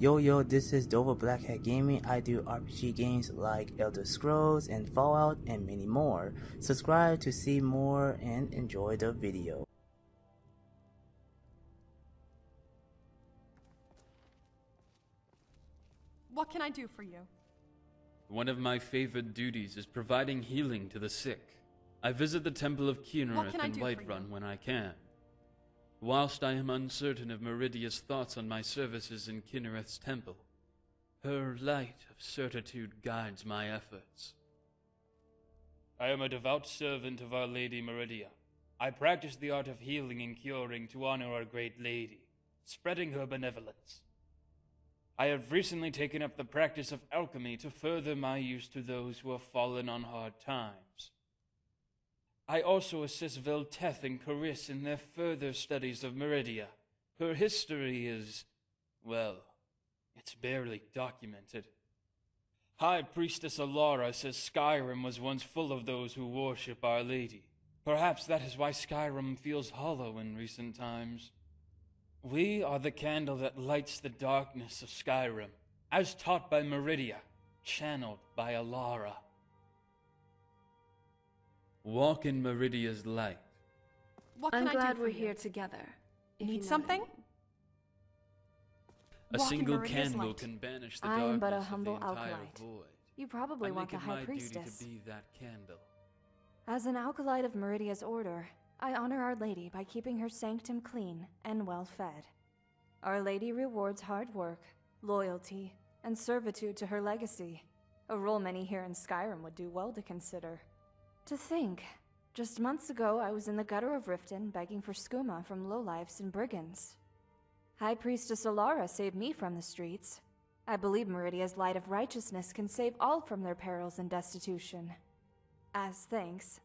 Yo, this is Dova Blackhat Gaming. I do RPG games like Elder Scrolls and Fallout and many more. Subscribe to see more and enjoy the video. What can I do for you? One of my favorite duties is providing healing to the sick. I visit the Temple of Kinnereth in Whiterun when I can. Whilst I am uncertain of Meridia's thoughts on my services in Kinnereth's temple, her light of certitude guides my efforts. I am a devout servant of Our Lady Meridia. I practice the art of healing and curing to honor our great lady, spreading her benevolence. I have recently taken up the practice of alchemy to further my use to those who have fallen on hard times. I also assist Velteth and Caris in their further studies of Meridia. Her history is, well, it's barely documented. High Priestess Alara says Skyrim was once full of those who worship Our Lady. Perhaps that is why Skyrim feels hollow in recent times. We are the candle that lights the darkness of Skyrim, as taught by Meridia, channeled by Alara. Walk in Meridia's light. What can I'm I glad do for we're you? here together. You if need know something? what I mean. A Walk in single Meridia's candle light. can banish the I darkness am but a of humble the entire alkalite. void. You probably I want make the it High my Priestess. duty to be that candle. As an alkalite of Meridia's order, I honor Our Lady by keeping her sanctum clean and well fed. Our Lady rewards hard work, loyalty, and servitude to her legacy, a role many here in Skyrim would do well to consider. To think, just months ago I was in the gutter of Riften begging for skooma from lowlifes and brigands. High Priestess Alara saved me from the streets. I believe Meridia's light of righteousness can save all from their perils and destitution. As thanks,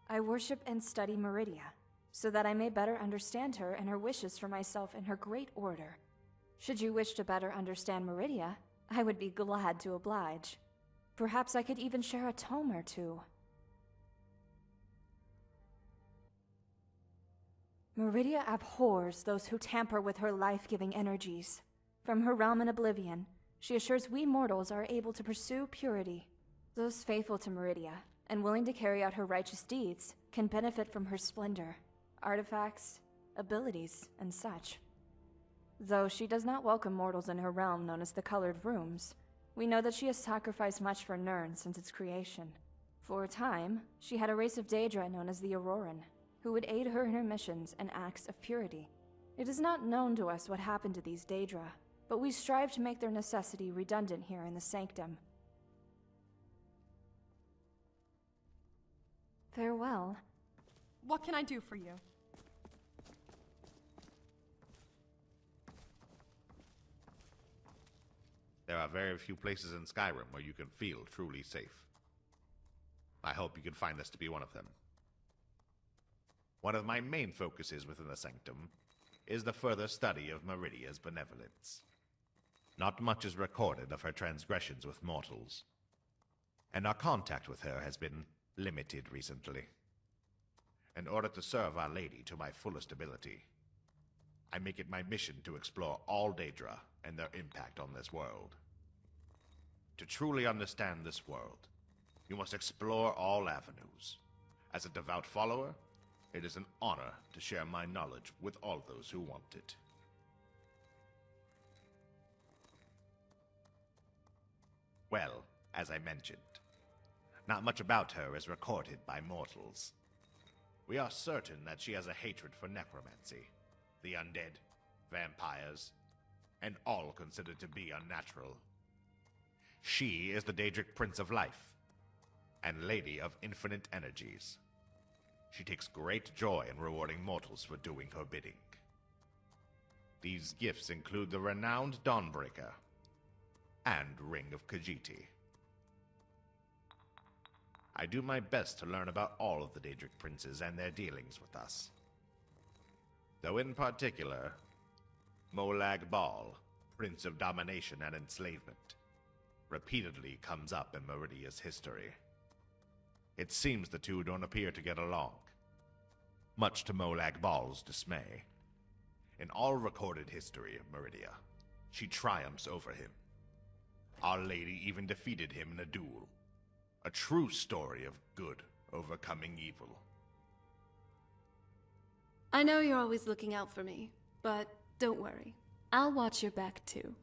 I worship and study Meridia, so that I may better understand her and her wishes for myself and her great order. Should you wish to better understand Meridia, I would be glad to oblige. Perhaps I could even share a tome or two. Meridia abhors those who tamper with her life-giving energies. From her realm in Oblivion, she assures we mortals are able to pursue purity. Those faithful to Meridia, and willing to carry out her righteous deeds, can benefit from her splendor, artifacts, abilities, and such. Though she does not welcome mortals in her realm known as the Colored Rooms, we know that she has sacrificed much for Nirn since its creation. For a time, she had a race of Daedra known as the Auroran, who would aid her in her missions and acts of purity. It is not known to us what happened to these Daedra, but we strive to make their necessity redundant here in the Sanctum. Farewell. What can I do for you? There are very few places in Skyrim where you can feel truly safe. I hope you can find this to be one of them. One of my main focuses within the Sanctum is the further study of Meridia's benevolence. Not much is recorded of her transgressions with mortals, and our contact with her has been limited recently. In order to serve Our Lady to my fullest ability, I make it my mission to explore all Daedra and their impact on this world. To truly understand this world, you must explore all avenues. As a devout follower, it is an honor to share my knowledge with all those who want it. Well, as I mentioned, not much about her is recorded by mortals. We are certain that she has a hatred for necromancy, the undead, vampires, and all considered to be unnatural. She is the Daedric Prince of Life, and Lady of Infinite Energies. She takes great joy in rewarding mortals for doing her bidding. These gifts include the renowned Dawnbreaker and Ring of Khajiit. I do my best to learn about all of the Daedric princes and their dealings with us. Though in particular, Molag Bal, Prince of Domination and Enslavement, repeatedly comes up in Meridia's history. It seems the two don't appear to get along, much to Molag Bal's dismay. In all recorded history of Meridia, she triumphs over him. Our Lady even defeated him in a duel. A true story of good overcoming evil. I know you're always looking out for me, but don't worry. I'll watch your back too.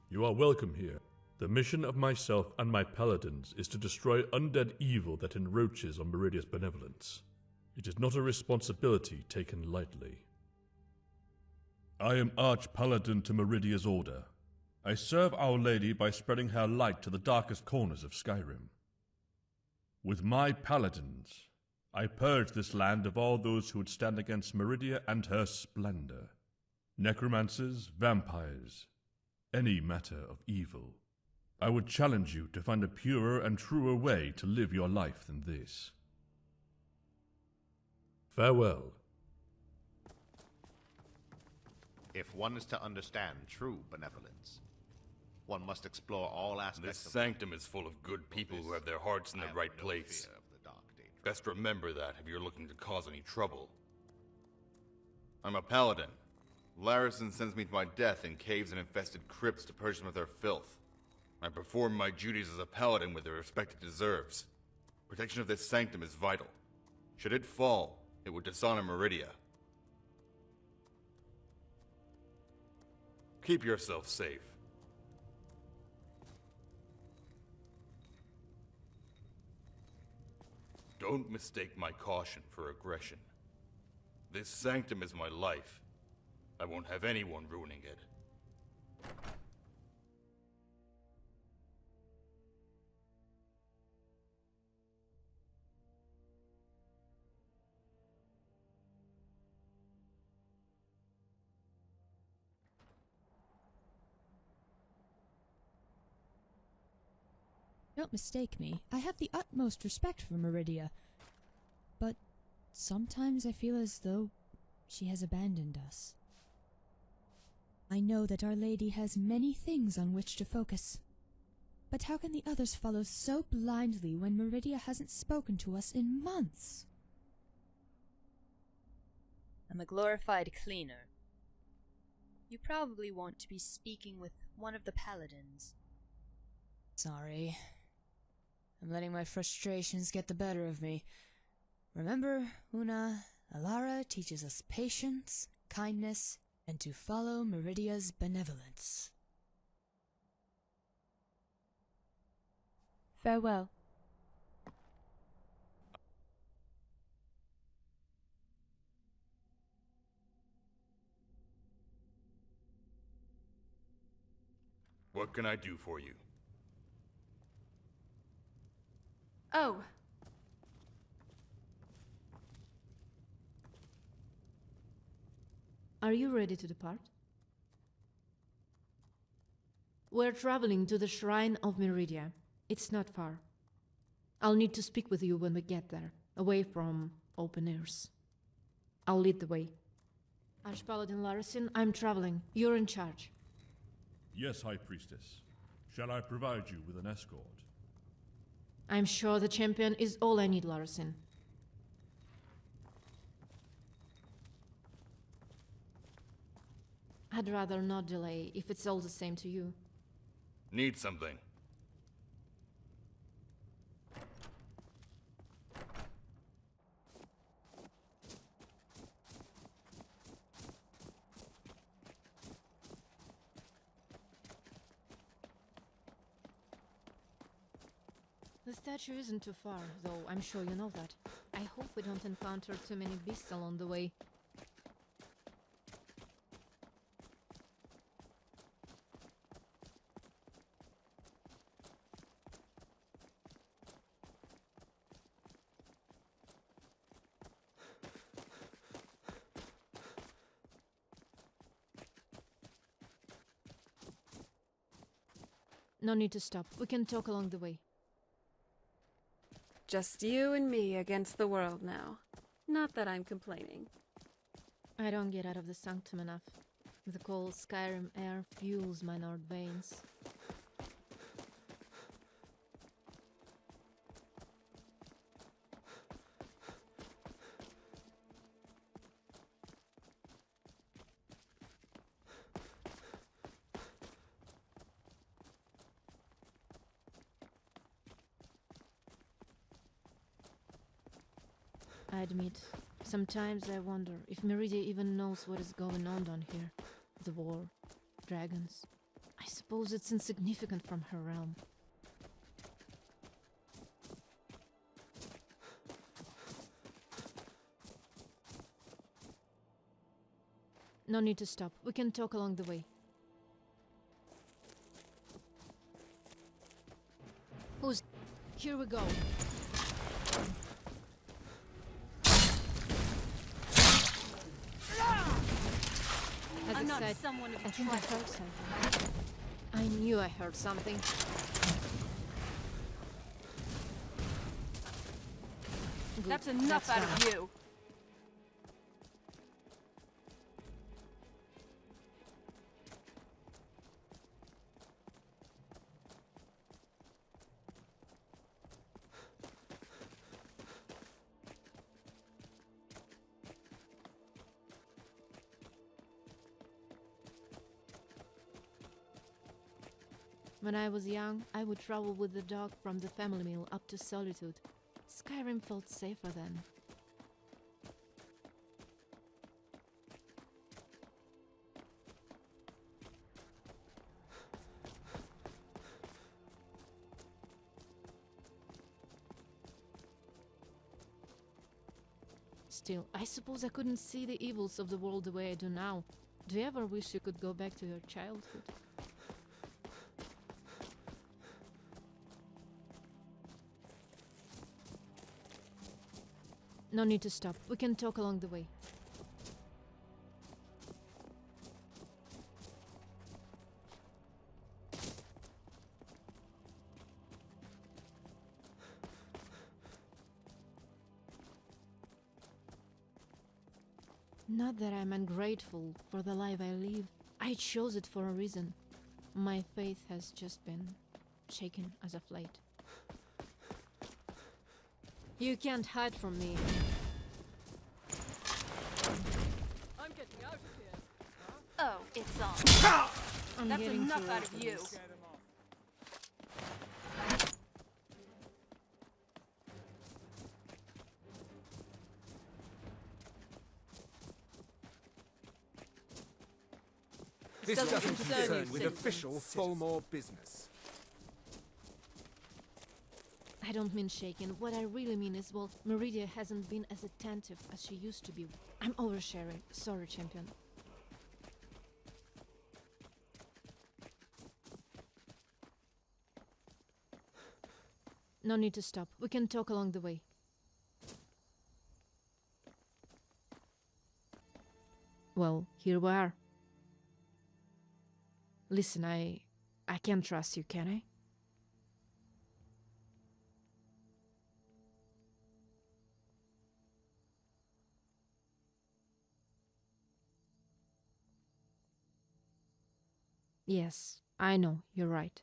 You are welcome here. The mission of myself and my paladins is to destroy undead evil that encroaches on Meridia's benevolence. It is not a responsibility taken lightly. I am Arch-Paladin to Meridia's order. I serve Our Lady by spreading her light to the darkest corners of Skyrim. With my paladins, I purge this land of all those who would stand against Meridia and her splendor. Necromancers, vampires, any matter of evil. I would challenge you to find a purer and truer way to live your life than this. Farewell. If one is to understand true benevolence, one must explore all aspects This of sanctum is full of good people who have their hearts in the right place. Best remember that if you're looking to cause any trouble. I'm a paladin. Larison sends me to my death in caves and infested crypts to purge them of their filth. I perform my duties as a paladin with the respect it deserves. Protection of this sanctum is vital. Should it fall, it would dishonor Meridia. Keep yourself safe. Don't mistake my caution for aggression. This sanctum is my life. I won't have anyone ruining it. Don't mistake me. I have the utmost respect for Meridia. But sometimes I feel as though she has abandoned us. I know that Our Lady has many things on which to focus. But how can the others follow so blindly when Meridia hasn't spoken to us in months? I'm a glorified cleaner. You probably want to be speaking with one of the paladins. Sorry. I'm letting my frustrations get the better of me. Remember, Una, Alara teaches us patience, kindness, and to follow Meridia's benevolence. Farewell. What can I do for you? Oh. Are you ready to depart? We're traveling to the Shrine of Meridia. It's not far. I'll need to speak with you when we get there, away from open airs. I'll lead the way. Archpaladin Larison, I'm traveling. You're in charge. Yes, High Priestess. Shall I provide you with an escort? I'm sure the champion is all I need, Larison. I'd rather not delay, if it's all the same to you. Need something? The statue isn't too far, though I'm sure you know that. I hope we don't encounter too many beasts along the way. No need to stop. We can talk along the way. Just you and me against the world now. Not that I'm complaining. I don't get out of the sanctum enough. The cold Skyrim air fuels my north veins. I admit, sometimes I wonder if Meridia even knows what is going on down here. The war, dragons. I suppose it's insignificant from her realm. No need to stop. We can talk along the way. Who's... Here we go. As I'm I not said, someone to be I think I heard something. I knew I heard something. Good. That's enough out of you. When I was young, I would travel with the dog from the family meal up to Solitude. Skyrim felt safer then. Still, I suppose I couldn't see the evils of the world the way I do now. Do you ever wish you could go back to your childhood? No need to stop. We can talk along the way. Not that I'm ungrateful for the life I live. I chose it for a reason. My faith has just been shaken as of late. You can't hide from me. I'm getting out of here. Oh, it's on. I'm That's getting enough too out old of for you. this. This doesn't concern you, with citizen. official Fulmore business. I don't mean shaken. What I really mean is, well, Meridia hasn't been as attentive as she used to be. I'm oversharing. Sorry, champion. No need to stop. We can talk along the way. Well, here we are. Listen, I can't trust you, can I? Yes, I know, you're right.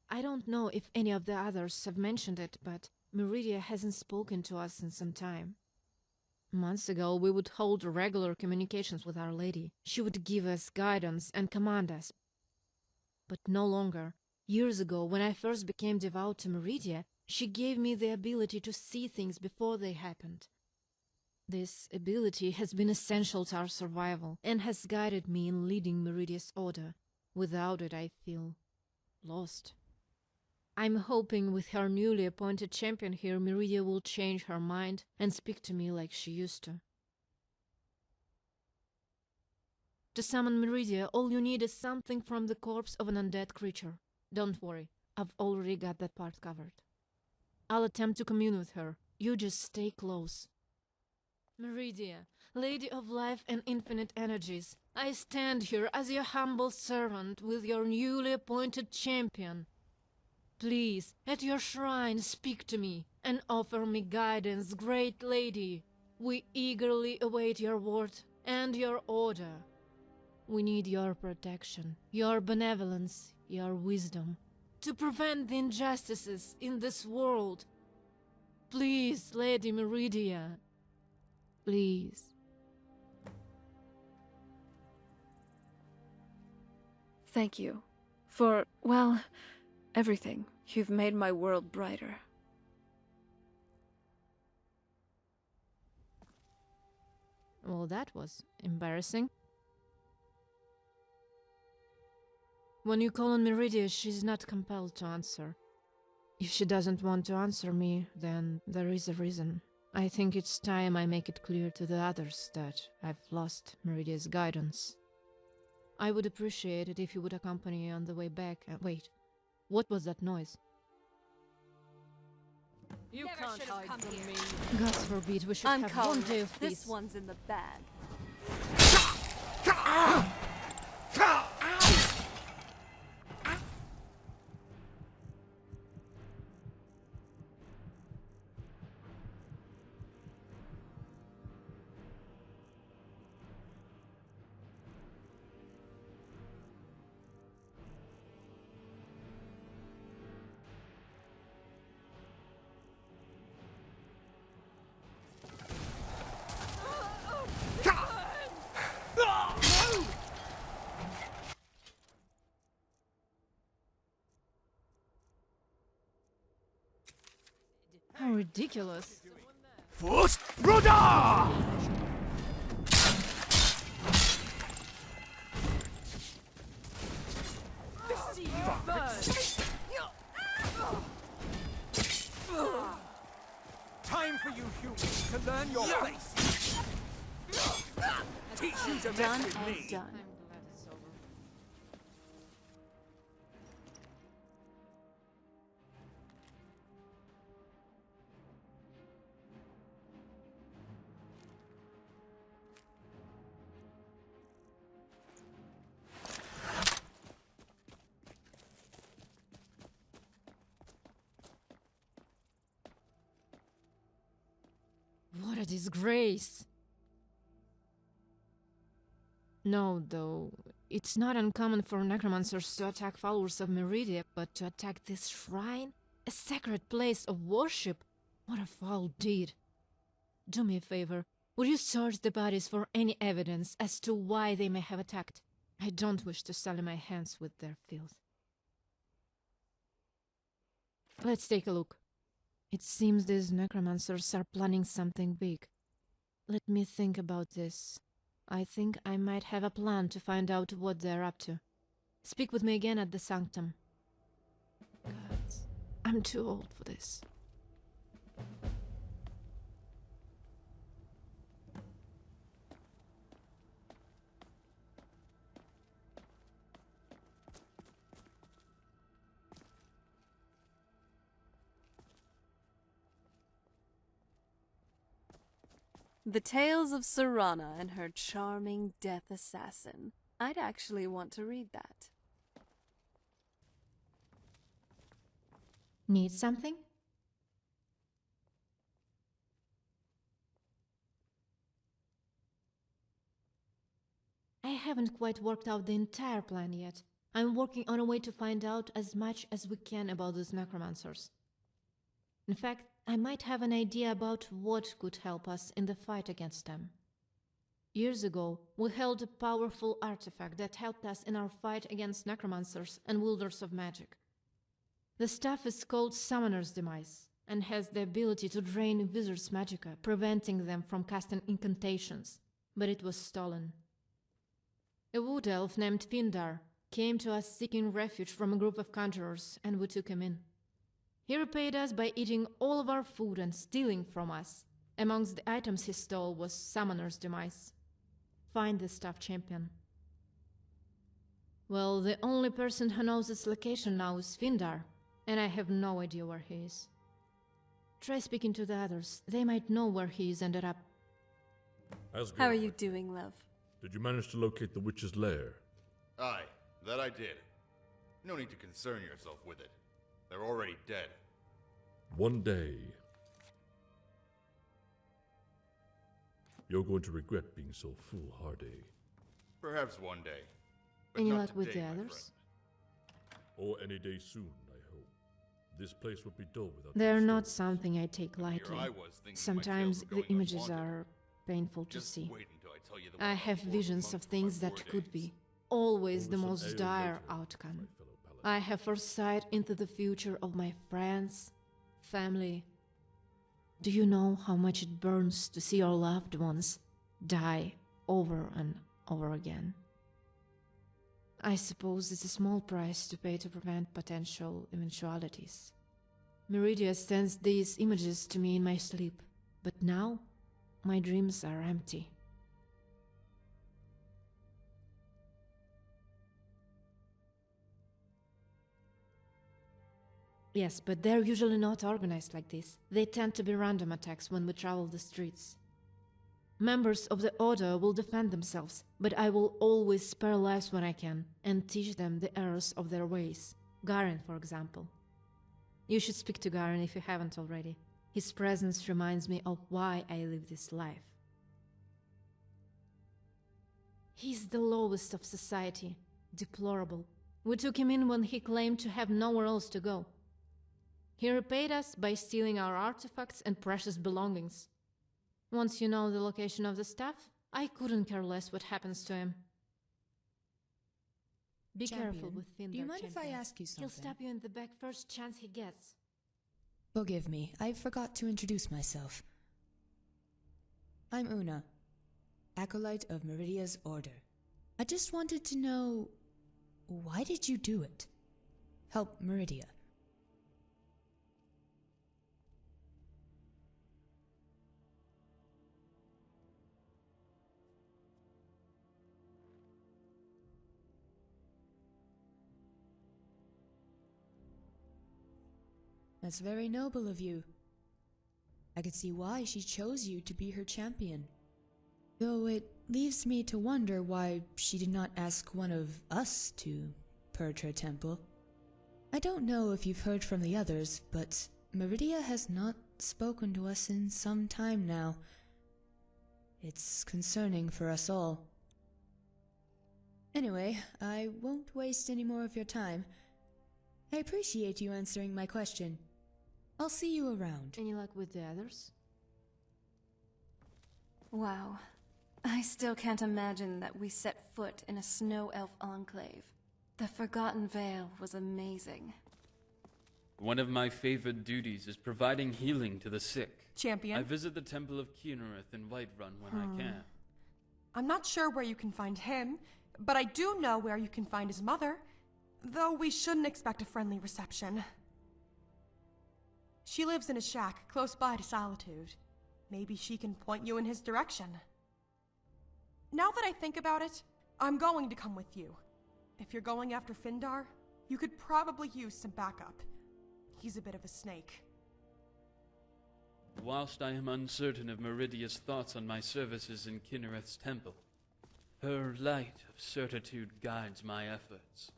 I don't know if any of the others have mentioned it, but Meridia hasn't spoken to us in some time. Months ago, we would hold regular communications with Our Lady. She would give us guidance and command us. But no longer. Years ago, when I first became devout to Meridia, she gave me the ability to see things before they happened. This ability has been essential to our survival and has guided me in leading Meridia's order. Without it, I feel lost. I'm hoping with her newly appointed champion here, Meridia will change her mind and speak to me like she used to. To summon Meridia, all you need is something from the corpse of an undead creature. Don't worry, I've already got that part covered. I'll attempt to commune with her. You just stay close. Meridia, Lady of Life and Infinite Energies, I stand here as your humble servant with your newly appointed champion. Please, at your shrine, speak to me and offer me guidance, great lady. We eagerly await your word and your order. We need your protection, your benevolence, your wisdom, to prevent the injustices in this world. Please, Lady Meridia. Please. Thank you for, well, everything. You've made my world brighter. Well, that was embarrassing. When you call on Meridia, she's not compelled to answer. If she doesn't want to answer me, then there is a reason. I think it's time I make it clear to the others that I've lost Meridia's guidance. I would appreciate it if you would accompany me on the way back. Wait, what was that noise? You can't hide from me. God forbid, we should have one day of peace. This one's in the bag. How ridiculous. First, brother! Time for you humans to learn your place. Teach you to mess with me. Done. What a disgrace! No, though, it's not uncommon for necromancers to attack followers of Meridia, but to attack this shrine? A sacred place of worship? What a foul deed. Do me a favor, would you search the bodies for any evidence as to why they may have attacked? I don't wish to sully my hands with their filth. Let's take a look. It seems these necromancers are planning something big. Let me think about this. I think I might have a plan to find out what they're up to. Speak with me again at the sanctum. Gods, I'm too old for this. The Tales of Serana and her charming death assassin. I'd actually want to read that. Need something? I haven't quite worked out the entire plan yet. I'm working on a way to find out as much as we can about these necromancers. In fact, I might have an idea about what could help us in the fight against them. Years ago, we held a powerful artifact that helped us in our fight against necromancers and wielders of magic. The stuff is called Summoner's Demise, and has the ability to drain wizards' magicka, preventing them from casting incantations, but it was stolen. A wood elf named Findar came to us seeking refuge from a group of conjurers, and we took him in. He repaid us by eating all of our food and stealing from us. Amongst the items he stole was Summoner's Demise. Find the stuff, champion. Well, the only person who knows its location now is Findar, and I have no idea where he is. Try speaking to the others. They might know where he's ended up. How are you doing, love? Did you manage to locate the witch's lair? Aye, that I did. No need to concern yourself with it. They're already dead. One day, you're going to regret being so foolhardy. Perhaps one day. But Any not luck with the today, my others? friend. Or any day soon, I hope. This place would be dull without They're these not stories. something I take lightly. Here I was thinking my Sometimes tales were the going images unwanted. are painful to Just see. wait until I tell you the I one have before visions of amongst things my that war could days. be. Always the Pour some most ale dire later, outcome. my fellow paladin. I have foresight into the future of my friends, family. Do you know how much it burns to see your loved ones die over and over again. I suppose it's a small price to pay to prevent potential eventualities. Meridia sends these images to me in my sleep, but now my dreams are empty. Yes, but they're usually not organized like this. They tend to be random attacks when we travel the streets. Members of the Order will defend themselves, but I will always spare lives when I can, and teach them the errors of their ways. Garen, for example. You should speak to Garen if you haven't already. His presence reminds me of why I live this life. He's the lowest of society. Deplorable. We took him in when he claimed to have nowhere else to go. He repaid us by stealing our artifacts and precious belongings. Once you know the location of the staff, I couldn't care less what happens to him. Be careful with Findar. Do you mind if I ask you something? He'll stab you in the back first chance he gets. Forgive me, I forgot to introduce myself. I'm Una, acolyte of Meridia's order. I just wanted to know, why did you do it? Help Meridia. That's very noble of you. I could see why she chose you to be her champion. Though it leaves me to wonder why she did not ask one of us to purge her temple. I don't know if you've heard from the others, but Meridia has not spoken to us in some time now. It's concerning for us all. Anyway, I won't waste any more of your time. I appreciate you answering my question. I'll see you around. Any luck with the others? Wow. I still can't imagine that we set foot in a snow elf enclave. The Forgotten Vale was amazing. One of my favorite duties is providing healing to the sick. Champion? I visit the Temple of Kynareth in Whiterun when I can. I'm not sure where you can find him, but I do know where you can find his mother. Though we shouldn't expect a friendly reception. She lives in a shack close by to Solitude. Maybe she can point you in his direction. Now that I think about it, I'm going to come with you. If you're going after Findar, you could probably use some backup. He's a bit of a snake. Whilst I am uncertain of Meridia's thoughts on my services in Kynareth's temple, her light of certitude guides my efforts.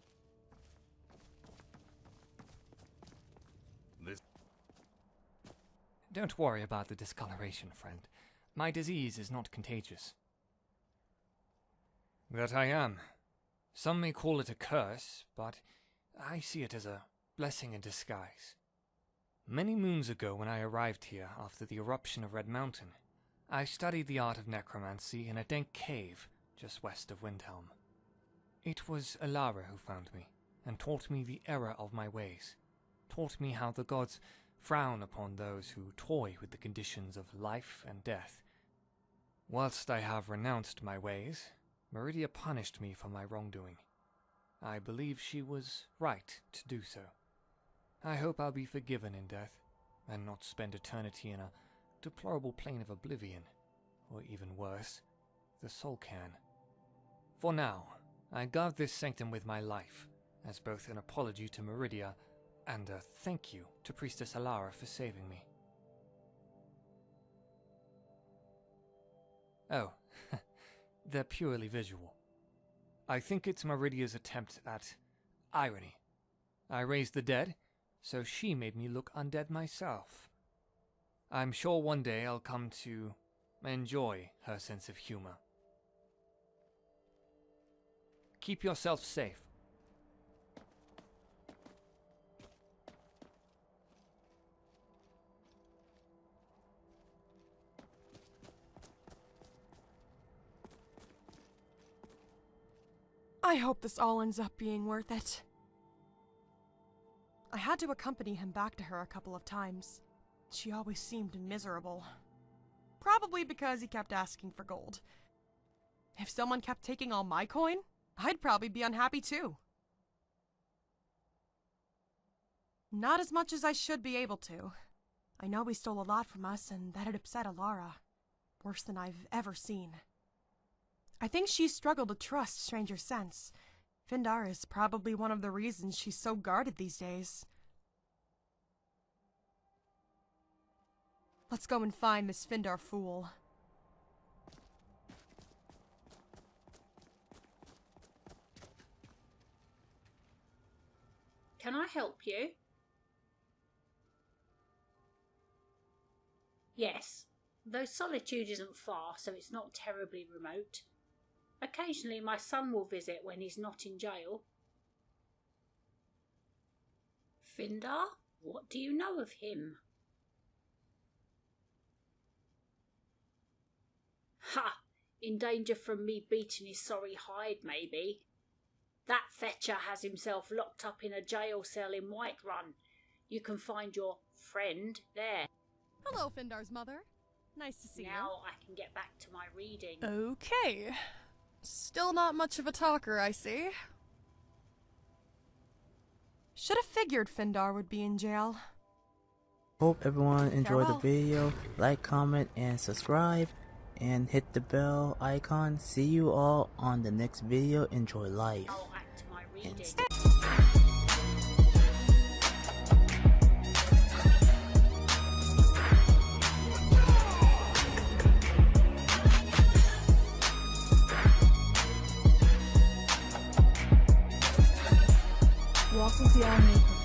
Don't worry about the discoloration, friend. My disease is not contagious. That I am. Some may call it a curse, but I see it as a blessing in disguise. Many moons ago, when I arrived here after the eruption of Red Mountain, I studied the art of necromancy in a dank cave just west of Windhelm. It was Alara who found me, and taught me the error of my ways, taught me how the gods frown upon those who toy with the conditions of life and death. Whilst I have renounced my ways, Meridia punished me for my wrongdoing. I believe she was right to do so. I hope I'll be forgiven in death, and not spend eternity in a deplorable plane of oblivion, or even worse, the soul can. For now, I guard this sanctum with my life, as both an apology to Meridia and a thank you to Priestess Alara for saving me. Oh, they're purely visual. I think it's Meridia's attempt at irony. I raised the dead, so she made me look undead myself. I'm sure one day I'll come to enjoy her sense of humor. Keep yourself safe. I hope this all ends up being worth it. I had to accompany him back to her a couple of times. She always seemed miserable. Probably because he kept asking for gold. If someone kept taking all my coin, I'd probably be unhappy too. Not as much as I should be able to. I know he stole a lot from us, and that had upset Alara. Worse than I've ever seen. I think she struggled to trust Stranger Sense. Findar is probably one of the reasons she's so guarded these days. Let's go and find this Findar fool. Can I help you? Yes, though Solitude isn't far, so it's not terribly remote. Occasionally my son will visit when he's not in jail. Findar, what do you know of him? Ha! In danger from me beating his sorry hide, maybe. That fetcher has himself locked up in a jail cell in Whiterun. You can find your friend there. Hello, Findar's mother. Nice to see you. Now I can get back to my reading. Okay. Still not much of a talker, I see. Should have figured Findar would be in jail. Hope everyone enjoyed the video. Like, comment, and subscribe. And hit the bell icon. See you all on the next video. Enjoy life. I'll act to my reading. Walk with the All-Maker.